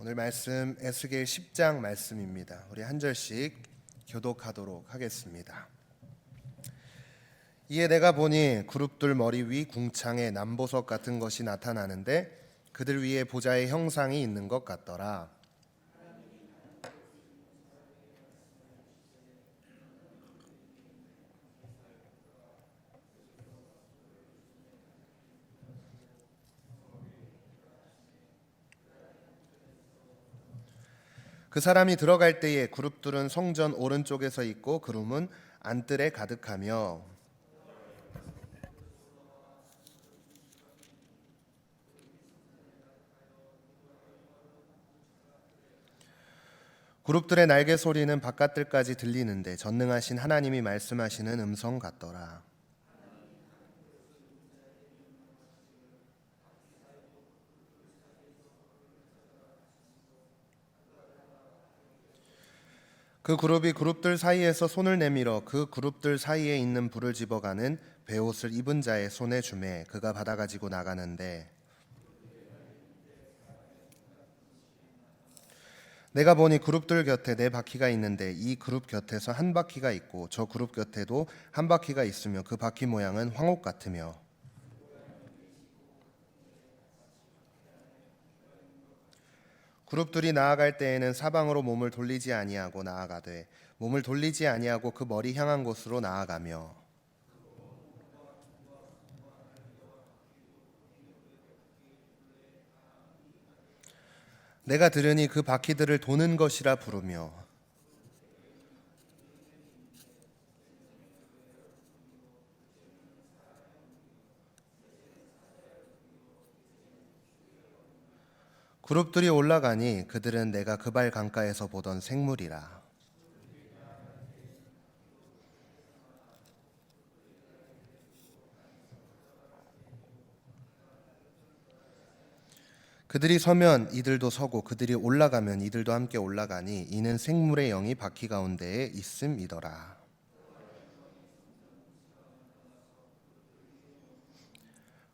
오늘 말씀 에스겔 10장 말씀입니다. 우리 한 절씩 교독하도록 하겠습니다. 이에 내가 보니 그룹들 머리 위 궁창에 남보석 같은 것이 나타나는데 그들 위에 보좌의 형상이 있는 것 같더라. 그 사람이 들어갈 때에 그룹들은 성전 오른쪽에서 있고 그룹은 안뜰에 가득하며 그룹들의 날개 소리는 바깥들까지 들리는데 전능하신 하나님이 말씀하시는 음성 같더라. 그 그룹이 그룹들 사이에서 손을 내밀어 그 그룹들 사이에 있는 불을 집어가는 베옷을 입은 자의 손에 주매 그가 받아가지고 나가는데 내가 보니 그룹들 곁에 네 바퀴가 있는데 이 그룹 곁에서 한 바퀴가 있고 저 그룹 곁에도 한 바퀴가 있으며 그 바퀴 모양은 황옥 같으며 그룹들이 나아갈 때에는 사방으로 몸을 돌리지 아니하고 나아가되 몸을 돌리지 아니하고 그 머리 향한 곳으로 나아가며 내가 들으니 그 바퀴들을 도는 것이라 부르며 그룹들이 올라가니 그들은 내가 그발 강가에서 보던 생물이라. 그들이 서면 이들도 서고 그들이 올라가면 이들도 함께 올라가니 이는 생물의 영이 바퀴 가운데에 있음이더라.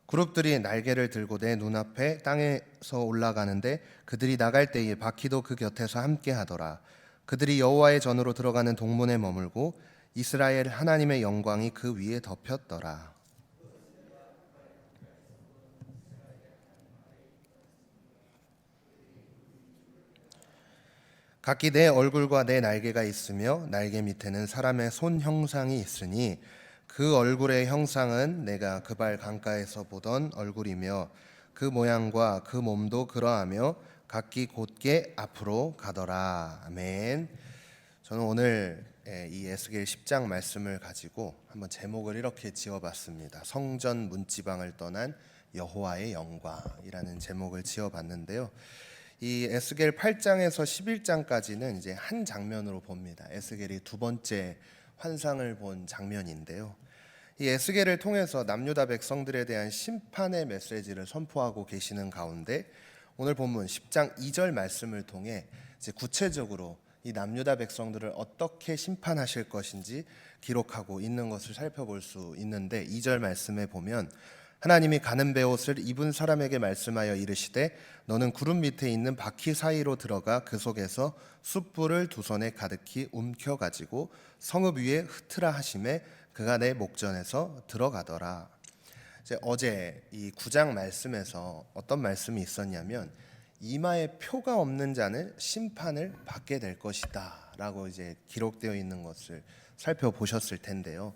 그룹들이 날개를 들고 내 눈앞에 땅에서 올라가는데 그들이 나갈 때에 바퀴도 그 곁에서 함께 하더라. 그들이 여호와의 전으로 들어가는 동문에 머물고 이스라엘 하나님의 영광이 그 위에 덮였더라. 각기 내 얼굴과 내 날개가 있으며 날개 밑에는 사람의 손 형상이 있으니 그 얼굴의 형상은 내가 그발 강가에서 보던 얼굴이며 그 모양과 그 몸도 그러하며 각기 곧게 앞으로 가더라. 아멘. 저는 오늘 이 에스겔 10장 말씀을 가지고 한번 제목을 이렇게 지어봤습니다. 성전 문지방을 떠난 여호와의 영광이라는 제목을 지어봤는데요. 이 에스겔 8장에서 11장까지는 이제 한 장면으로 봅니다. 에스겔이 두 번째 환상을 본 장면인데요. 이 에스겔을 통해서 남유다 백성들에 대한 심판의 메시지를 선포하고 계시는 가운데 오늘 본문 10장 2절 말씀을 통해 이제 구체적으로 이 남유다 백성들을 어떻게 심판하실 것인지 기록하고 있는 것을 살펴볼 수 있는데 2절 말씀에 보면 하나님이 가는 베옷을 입은 사람에게 말씀하여 이르시되 너는 구름 밑에 있는 바퀴 사이로 들어가 그 속에서 숯불을 두 손에 가득히 움켜 가지고 성읍 위에 흩으라 하심에 그가 내 목전에서 들어가더라. 이제 어제 이 9장 말씀에서 어떤 말씀이 있었냐면 이마에 표가 없는 자는 심판을 받게 될 것이다라고 이제 기록되어 있는 것을 살펴보셨을 텐데요.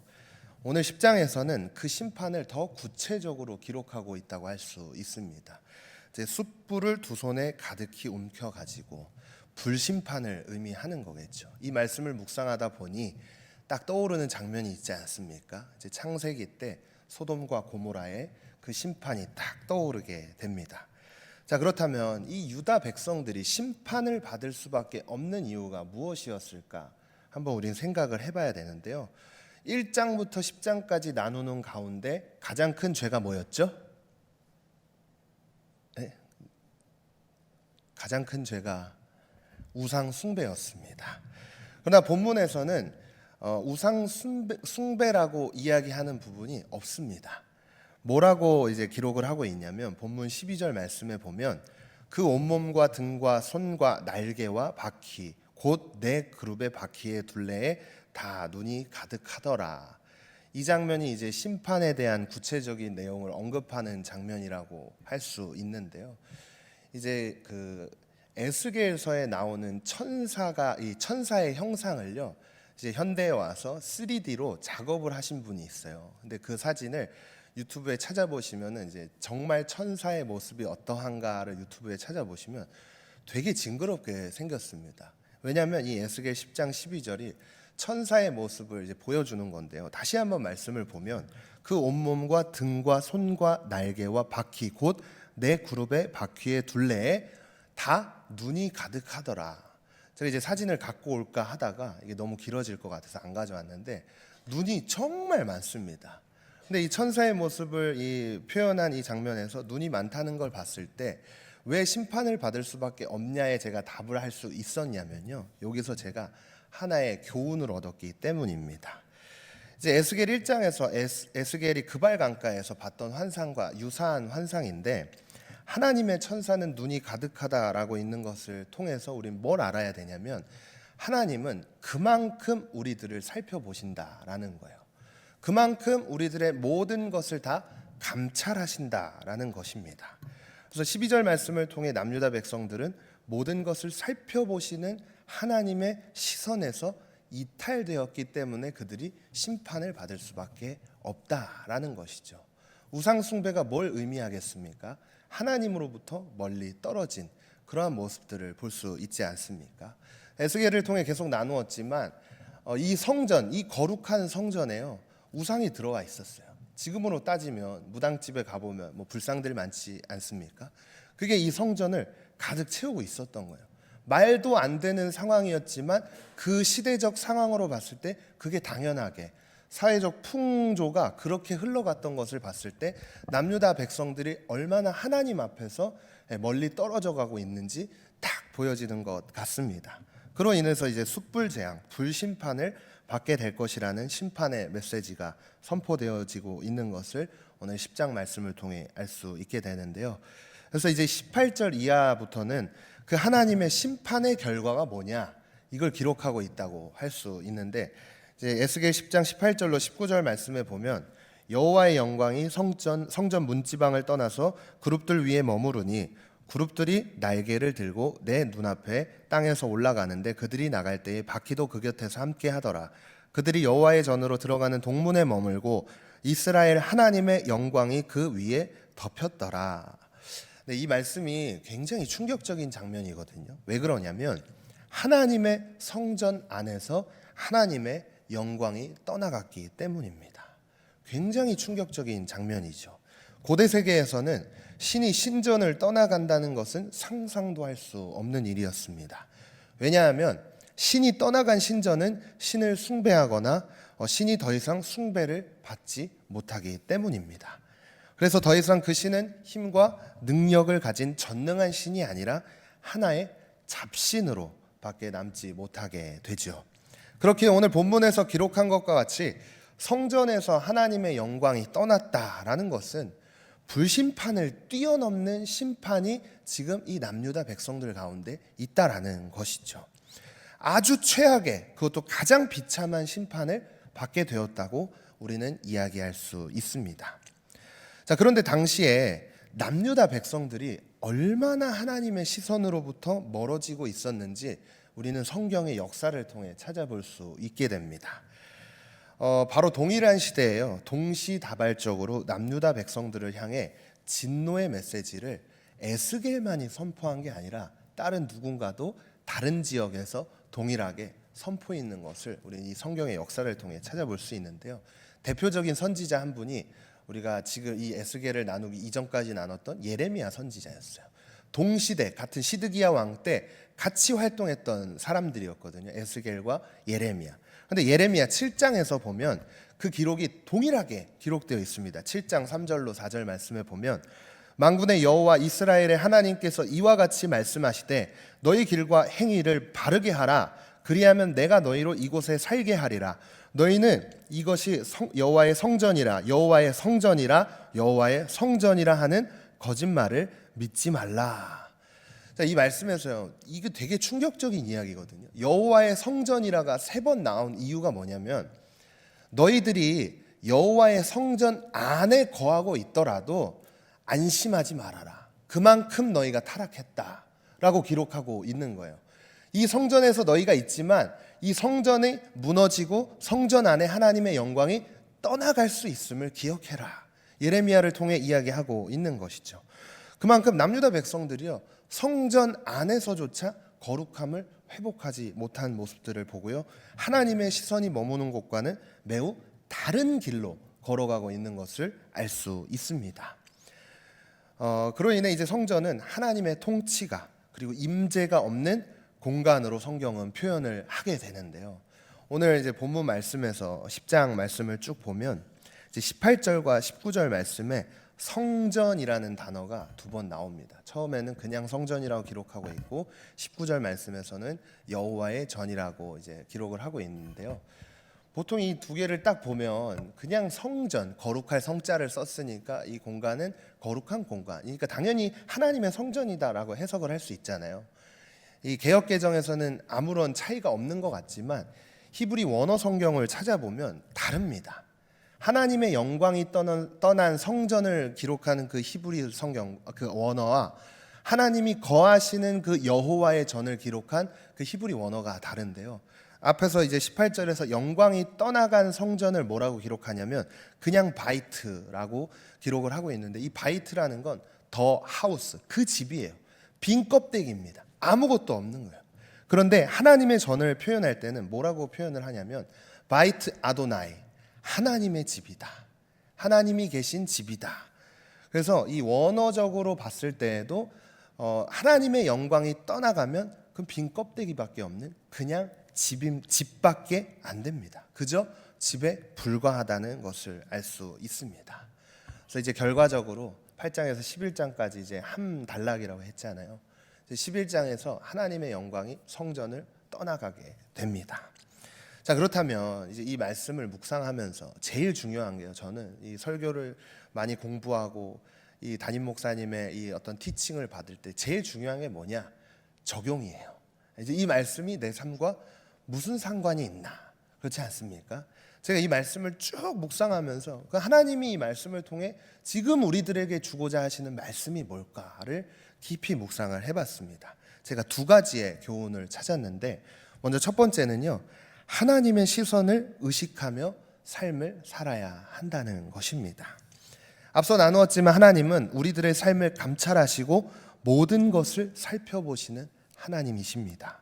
오늘 10장에서는 그 심판을 더 구체적으로 기록하고 있다고 할 수 있습니다. 이제 숯불을 두 손에 가득히 움켜 가지고 불심판을 의미하는 거겠죠. 이 말씀을 묵상하다 보니 딱 떠오르는 장면이 있지 않습니까? 이제 창세기 때 소돔과 고모라의 그 심판이 딱 떠오르게 됩니다. 자, 그렇다면 이 유다 백성들이 심판을 받을 수밖에 없는 이유가 무엇이었을까? 한번 우린 생각을 해봐야 되는데요. 1장부터 10장까지 나누는 가운데 가장 큰 죄가 뭐였죠? 네? 가장 큰 죄가 우상 숭배였습니다. 그러나 본문에서는 우상 숭배라고 이야기하는 부분이 없습니다. 뭐라고 이제 기록을 하고 있냐면 본문 12절 말씀에 보면 그 온몸과 등과 손과 날개와 바퀴 곧 내 그룹의 바퀴의 둘레에 다 눈이 가득하더라. 이 장면이 이제 심판에 대한 구체적인 내용을 언급하는 장면이라고 할 수 있는데요. 이제 그 에스겔서에 나오는 천사가 이 천사의 형상을요, 이제 현대에 와서 3D로 작업을 하신 분이 있어요. 근데 그 사진을 유튜브에 찾아보시면은 이제 정말 천사의 모습이 어떠한가를 유튜브에 찾아보시면 되게 징그럽게 생겼습니다. 왜냐하면 이 에스겔 10장 12절이 천사의 모습을 이제 보여주는 건데요. 다시 한번 말씀을 보면 그 온몸과 등과 손과 날개와 바퀴 곧 내 그룹의 바퀴의 둘레에 다 눈이 가득하더라. 제가 이제 사진을 갖고 올까 하다가 이게 너무 길어질 것 같아서 안 가져왔는데 눈이 정말 많습니다. 근데 이 천사의 모습을 표현한 이 장면에서 눈이 많다는 걸 봤을 때 왜 심판을 받을 수밖에 없냐에 제가 답을 할 수 있었냐면요, 여기서 하나의 교훈을 얻었기 때문입니다. 이제 에스겔 1장에서 에스겔이 그발 강가에서 봤던 환상과 유사한 환상인데, 하나님의 천사는 눈이 가득하다라고 있는 것을 통해서 우리는 뭘 알아야 되냐면, 하나님은 그만큼 우리들을 살펴보신다라는 거예요. 그만큼 우리들의 모든 것을 다 감찰하신다라는 것입니다. 그래서 12절 말씀을 통해 남유다 백성들은 모든 것을 살펴보시는 하나님의 시선에서 이탈되었기 때문에 그들이 심판을 받을 수밖에 없다라는 것이죠. 우상 숭배가 뭘 의미하겠습니까? 하나님으로부터 멀리 떨어진 그러한 모습들을 볼 수 있지 않습니까? 에스겔을 통해 계속 나누었지만 이 성전, 이 거룩한 성전에요, 우상이 들어와 있었어요. 지금으로 따지면 무당집에 가보면 불상들이 많지 않습니까? 그게 이 성전을 가득 채우고 있었던 거예요. 말도 안 되는 상황이었지만 그 시대적 상황으로 봤을 때 그게 당연하게 사회적 풍조가 그렇게 흘러갔던 것을 봤을 때 남유다 백성들이 얼마나 하나님 앞에서 멀리 떨어져 가고 있는지 딱 보여지는 것 같습니다. 그로 인해서 이제 숯불재앙, 불심판을 받게 될 것이라는 심판의 메시지가 선포되어지고 있는 것을 오늘 10장 말씀을 통해 알 수 있게 되는데요. 그래서 이제 18절 이하부터는 그 하나님의 심판의 결과가 뭐냐, 이걸 기록하고 있다고 할 수 있는데, 이제 에스겔 10장 18절로 19절 말씀에 보면 여호와의 영광이 성전 문지방을 떠나서 그룹들 위에 머무르니 그룹들이 날개를 들고 내 눈앞에 땅에서 올라가는데 그들이 나갈 때에 바퀴도 그 곁에서 함께 하더라. 그들이 여호와의 전으로 들어가는 동문에 머물고 이스라엘 하나님의 영광이 그 위에 덮였더라. 네, 이 말씀이 굉장히 충격적인 장면이거든요. 왜 그러냐면 하나님의 성전 안에서 하나님의 영광이 떠나갔기 때문입니다. 굉장히 충격적인 장면이죠. 고대 세계에서는 신이 신전을 떠나간다는 것은 상상도 할 수 없는 일이었습니다. 왜냐하면 신이 떠나간 신전은 신을 숭배하거나 신이 더 이상 숭배를 받지 못하기 때문입니다. 그래서 더 이상 그 신은 힘과 능력을 가진 전능한 신이 아니라 하나의 잡신으로 밖에 남지 못하게 되죠. 그렇게 오늘 본문에서 기록한 것과 같이 성전에서 하나님의 영광이 떠났다라는 것은 불심판을 뛰어넘는 심판이 지금 이 남유다 백성들 가운데 있다라는 것이죠. 아주 최악의, 그것도 가장 비참한 심판을 받게 되었다고 우리는 이야기할 수 있습니다. 자, 그런데 당시에 남유다 백성들이 얼마나 하나님의 시선으로부터 멀어지고 있었는지 우리는 성경의 역사를 통해 찾아볼 수 있게 됩니다. 바로 동일한 시대에요, 동시다발적으로 남유다 백성들을 향해 진노의 메시지를 에스겔만이 선포한 게 아니라 다른 누군가도 다른 지역에서 동일하게 선포해 있는 것을 우리는 이 성경의 역사를 통해 찾아볼 수 있는데요. 대표적인 선지자 한 분이 우리가 지금 이 에스겔을 나누기 이전까지 나눴던 예레미야 선지자였어요. 동시대 같은 시드기야 왕 때 같이 활동했던 사람들이었거든요, 에스겔과 예레미야. 근데 예레미야 7장에서 보면 그 기록이 동일하게 기록되어 있습니다. 7장 3절로 4절 말씀에 보면 만군의 여호와 이스라엘의 하나님께서 이와 같이 말씀하시되 너희 길과 행위를 바르게 하라. 그리하면 내가 너희로 이곳에 살게 하리라. 너희는 이것이 여호와의 성전이라 여호와의 성전이라 여호와의 성전이라 하는 거짓말을 믿지 말라. 이 말씀에서요, 이게 되게 충격적인 이야기거든요. 여호와의 성전이라가 3번 나온 이유가 뭐냐면, 너희들이 여호와의 성전 안에 거하고 있더라도 안심하지 말아라. 그만큼 너희가 타락했다라고 기록하고 있는 거예요. 이 성전에서 너희가 있지만 이 성전이 무너지고 성전 안에 하나님의 영광이 떠나갈 수 있음을 기억해라. 예레미야를 통해 이야기하고 있는 것이죠. 그만큼 남유다 백성들이요, 성전 안에서조차 거룩함을 회복하지 못한 모습들을 보고요, 하나님의 시선이 머무는 곳과는 매우 다른 길로 걸어가고 있는 것을 알 수 있습니다. 그로 인해 이제 성전은 하나님의 통치가 그리고 임재가 없는 공간으로 성경은 표현을 하게 되는데요. 오늘 이제 본문 말씀에서 10장 말씀을 쭉 보면 이제 18절과 19절 말씀에 성전이라는 단어가 2번 나옵니다. 처음에는 그냥 성전이라고 기록하고 있고 19절 말씀에서는 여호와의 전이라고 이제 기록을 하고 있는데요. 보통 이 두 개를 딱 보면 그냥 성전, 거룩할 성자를 썼으니까 이 공간은 거룩한 공간, 그러니까 당연히 하나님의 성전이다라고 해석을 할 수 있잖아요. 이 개역 개정에서는 아무런 차이가 없는 것 같지만 히브리 원어 성경을 찾아보면 다릅니다. 하나님의 영광이 떠난 성전을 기록하는 그 히브리 성경 그 원어와 하나님이 거하시는 그 여호와의 전을 기록한 그 히브리 원어가 다른데요. 앞에서 이제 18절에서 영광이 떠나간 성전을 뭐라고 기록하냐면 그냥 바이트라고 기록을 하고 있는데, 이 바이트라는 건 더 하우스, 그 집이에요. 빈 껍데기입니다. 아무것도 없는 거예요. 그런데 하나님의 전을 표현할 때는 뭐라고 표현을 하냐면 바이트 아도나이, 하나님의 집이다. 하나님이 계신 집이다. 그래서 이 원어적으로 봤을 때에도 하나님의 영광이 떠나가면 그 빈 껍데기밖에 없는 그냥 집밖에 안 됩니다. 그저 집에 불과하다는 것을 알 수 있습니다. 그래서 이제 결과적으로 8장에서 11장까지 이제 한 단락이라고 했잖아요. 11장에서 하나님의 영광이 성전을 떠나가게 됩니다. 자, 그렇다면 이제 이 말씀을 묵상하면서 제일 중요한 게요, 저는 이 설교를 많이 공부하고 이 담임 목사님의 이 어떤 티칭을 받을 때 제일 중요한 게 뭐냐? 적용이에요. 이제 이 말씀이 내 삶과 무슨 상관이 있나? 그렇지 않습니까? 제가 이 말씀을 쭉 묵상하면서 하나님이 이 말씀을 통해 지금 우리들에게 주고자 하시는 말씀이 뭘까를 깊이 묵상을 해봤습니다. 제가 2가지의 교훈을 찾았는데, 먼저 첫 번째는요, 하나님의 시선을 의식하며 삶을 살아야 한다는 것입니다. 앞서 나누었지만 하나님은 우리들의 삶을 감찰하시고 모든 것을 살펴보시는 하나님이십니다.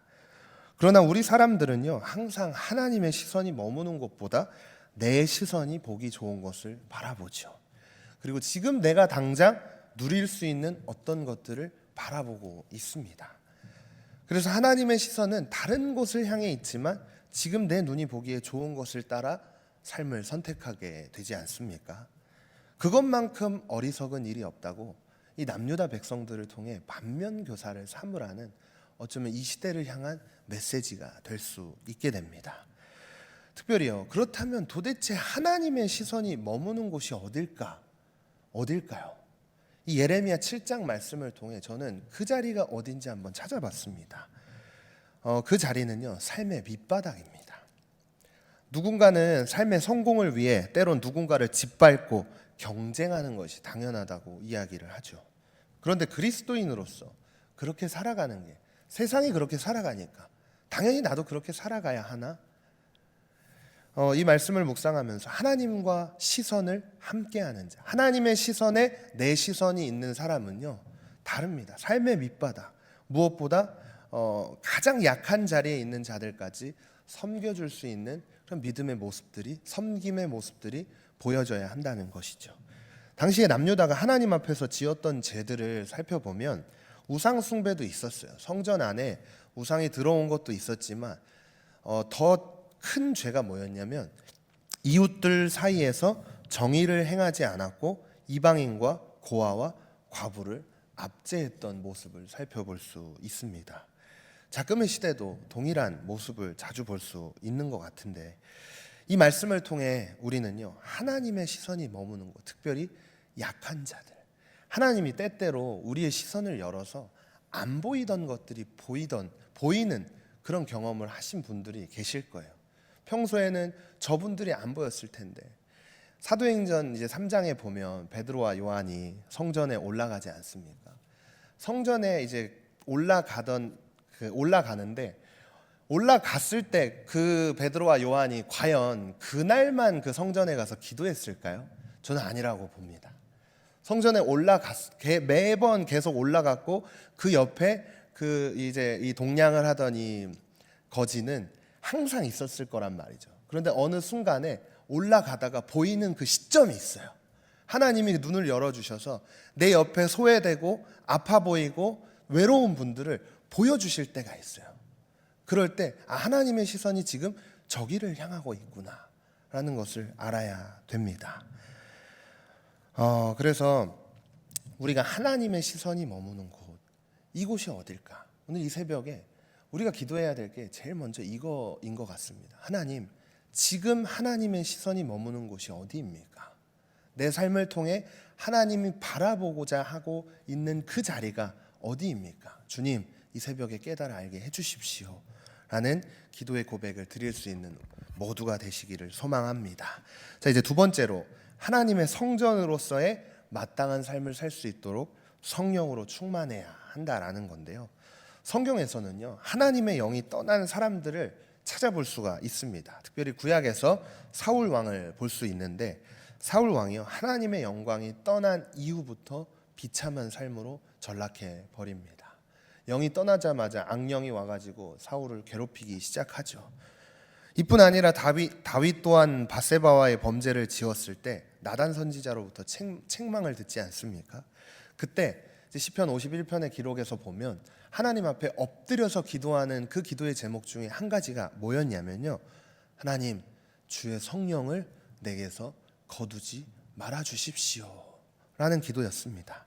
그러나 우리 사람들은요, 항상 하나님의 시선이 머무는 곳보다 내 시선이 보기 좋은 것을 바라보죠. 그리고 지금 내가 당장 누릴 수 있는 어떤 것들을 바라보고 있습니다. 그래서 하나님의 시선은 다른 곳을 향해 있지만 지금 내 눈이 보기에 좋은 것을 따라 삶을 선택하게 되지 않습니까? 그것만큼 어리석은 일이 없다고 이 남유다 백성들을 통해 반면교사를 삼으라는, 어쩌면 이 시대를 향한 메시지가 될 수 있게 됩니다. 특별히요, 그렇다면 도대체 하나님의 시선이 머무는 곳이 어딜까요? 이 예레미야 7장 말씀을 통해 저는 그 자리가 어딘지 한번 찾아봤습니다. 그 자리는요, 삶의 밑바닥입니다. 누군가는 삶의 성공을 위해 때론 누군가를 짓밟고 경쟁하는 것이 당연하다고 이야기를 하죠. 그런데 그리스도인으로서 그렇게 살아가는 게, 세상이 그렇게 살아가니까 당연히 나도 그렇게 살아가야 하나? 이 말씀을 묵상하면서 하나님과 시선을 함께하는 자, 하나님의 시선에 내 시선이 있는 사람은요, 다릅니다. 삶의 밑바닥, 무엇보다 가장 약한 자리에 있는 자들까지 섬겨줄 수 있는 그런 믿음의 모습들이, 섬김의 모습들이 보여져야 한다는 것이죠. 당시에 남유다가 하나님 앞에서 지었던 죄들을 살펴보면 우상 숭배도 있었어요. 성전 안에 우상이 들어온 것도 있었지만 더 큰 죄가 뭐였냐면 이웃들 사이에서 정의를 행하지 않았고 이방인과 고아와 과부를 압제했던 모습을 살펴볼 수 있습니다. 자금의 시대도 동일한 모습을 자주 볼 수 있는 것 같은데, 이 말씀을 통해 우리는요, 하나님의 시선이 머무는 곳, 특별히 약한 자들, 하나님이 때때로 우리의 시선을 열어서 안 보이던 것들이 보이는 그런 경험을 하신 분들이 계실 거예요. 평소에는 저분들이 안 보였을 텐데 사도행전 이제 3장에 보면 베드로와 요한이 성전에 올라가지 않습니까? 성전에 이제 올라가는데 올라갔을 때 그 베드로와 요한이 과연 그날만 그 성전에 가서 기도했을까요? 저는 아니라고 봅니다. 성전에 매번 계속 올라갔고 그 옆에 그 이제 이 동냥을 하던 이 거지는 항상 있었을 거란 말이죠. 그런데 어느 순간에 올라가다가 보이는 그 시점이 있어요. 하나님이 눈을 열어주셔서 내 옆에 소외되고 아파 보이고 외로운 분들을 보여주실 때가 있어요. 그럴 때 하나님의 시선이 지금 저기를 향하고 있구나 라는 것을 알아야 됩니다. 그래서 우리가 하나님의 시선이 머무는 곳, 이곳이 어딜까? 오늘 이 새벽에 우리가 기도해야 될 게 제일 먼저 이거인 것 같습니다. 하나님, 지금 하나님의 시선이 머무는 곳이 어디입니까? 내 삶을 통해 하나님이 바라보고자 하고 있는 그 자리가 어디입니까? 주님, 이 새벽에 깨달아 알게 해주십시오 라는 기도의 고백을 드릴 수 있는 모두가 되시기를 소망합니다. 자, 이제 두 번째로 하나님의 성전으로서의 마땅한 삶을 살 수 있도록 성령으로 충만해야 한다라는 건데요. 성경에서는요, 하나님의 영이 떠난 사람들을 찾아볼 수가 있습니다. 특별히 구약에서 사울 왕을 볼 수 있는데 사울 왕이요, 하나님의 영광이 떠난 이후부터 비참한 삶으로 전락해 버립니다. 영이 떠나자마자 악령이 와가지고 사울을 괴롭히기 시작하죠. 이뿐 아니라 다윗 또한 밧세바와의 범죄를 지었을 때 나단 선지자로부터 책망을 듣지 않습니까? 그때 시편 51편의 기록에서 보면 하나님 앞에 엎드려서 기도하는 그 기도의 제목 중에 한 가지가 뭐였냐면요, 하나님, 주의 성령을 내게서 거두지 말아 주십시오 라는 기도였습니다.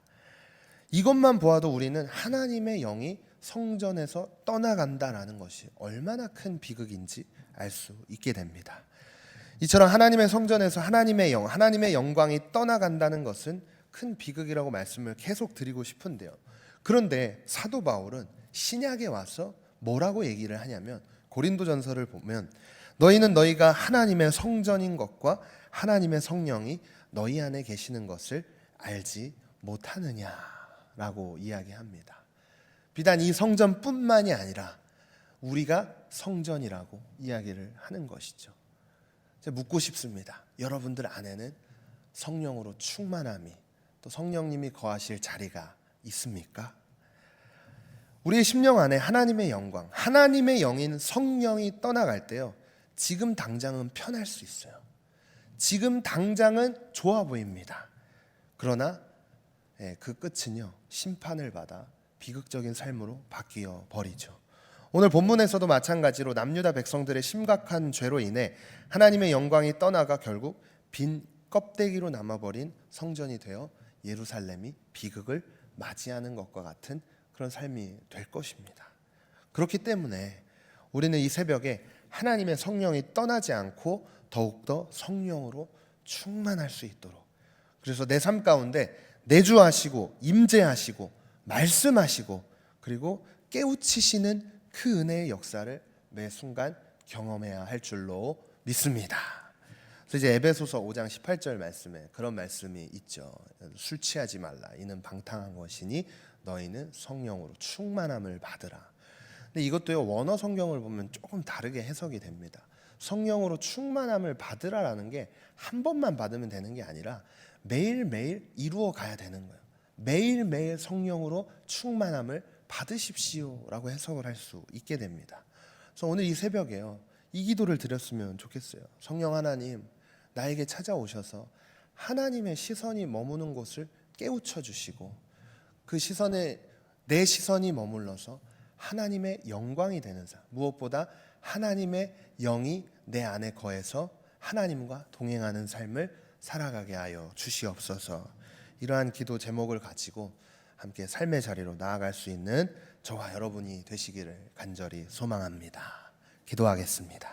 이것만 보아도 우리는 하나님의 영이 성전에서 떠나간다라는 것이 얼마나 큰 비극인지 알 수 있게 됩니다. 이처럼 하나님의 성전에서 하나님의 영광이 떠나간다는 것은 큰 비극이라고 말씀을 계속 드리고 싶은데요. 그런데 사도 바울은 신약에 와서 뭐라고 얘기를 하냐면 고린도전서를 보면 너희는 너희가 하나님의 성전인 것과 하나님의 성령이 너희 안에 계시는 것을 알지 못하느냐라고 이야기합니다. 비단 이 성전뿐만이 아니라 우리가 성전이라고 이야기를 하는 것이죠. 제가 묻고 싶습니다. 여러분들 안에는 성령으로 충만함이, 또 성령님이 거하실 자리가 있습니까? 우리의 심령 안에 하나님의 영광, 하나님의 영인 성령이 떠나갈 때요, 지금 당장은 편할 수 있어요. 지금 당장은 좋아 보입니다. 그러나 그 끝은요, 심판을 받아 비극적인 삶으로 바뀌어 버리죠. 오늘 본문에서도 마찬가지로 남유다 백성들의 심각한 죄로 인해 하나님의 영광이 떠나가 결국 빈 껍데기로 남아버린 성전이 되어 예루살렘이 비극을 맞이하는 것과 같은 그런 삶이 될 것입니다. 그렇기 때문에 우리는 이 새벽에 하나님의 성령이 떠나지 않고 더욱더 성령으로 충만할 수 있도록, 그래서 내 삶 가운데 내주하시고 임재하시고 말씀하시고 그리고 깨우치시는 그 은혜의 역사를 매 순간 경험해야 할 줄로 믿습니다. 그래서 이제 에베소서 5장 18절 말씀에 그런 말씀이 있죠. 술 취하지 말라. 이는 방탕한 것이니 너희는 성령으로 충만함을 받으라. 근데 이것도요, 원어 성경을 보면 조금 다르게 해석이 됩니다. 성령으로 충만함을 받으라라는 게 한 번만 받으면 되는 게 아니라 매일매일 이루어 가야 되는 거예요. 매일매일 성령으로 충만함을 받으십시오라고 해석을 할 수 있게 됩니다. 그래서 오늘 이 새벽에요, 이 기도를 드렸으면 좋겠어요. 성령 하나님, 나에게 찾아오셔서 하나님의 시선이 머무는 곳을 깨우쳐 주시고 그 시선에 내 시선이 머물러서 하나님의 영광이 되는 삶, 무엇보다 하나님의 영이 내 안에 거해서 하나님과 동행하는 삶을 살아가게 하여 주시옵소서. 이러한 기도 제목을 가지고 함께 삶의 자리로 나아갈 수 있는 저와 여러분이 되시기를 간절히 소망합니다. 기도하겠습니다.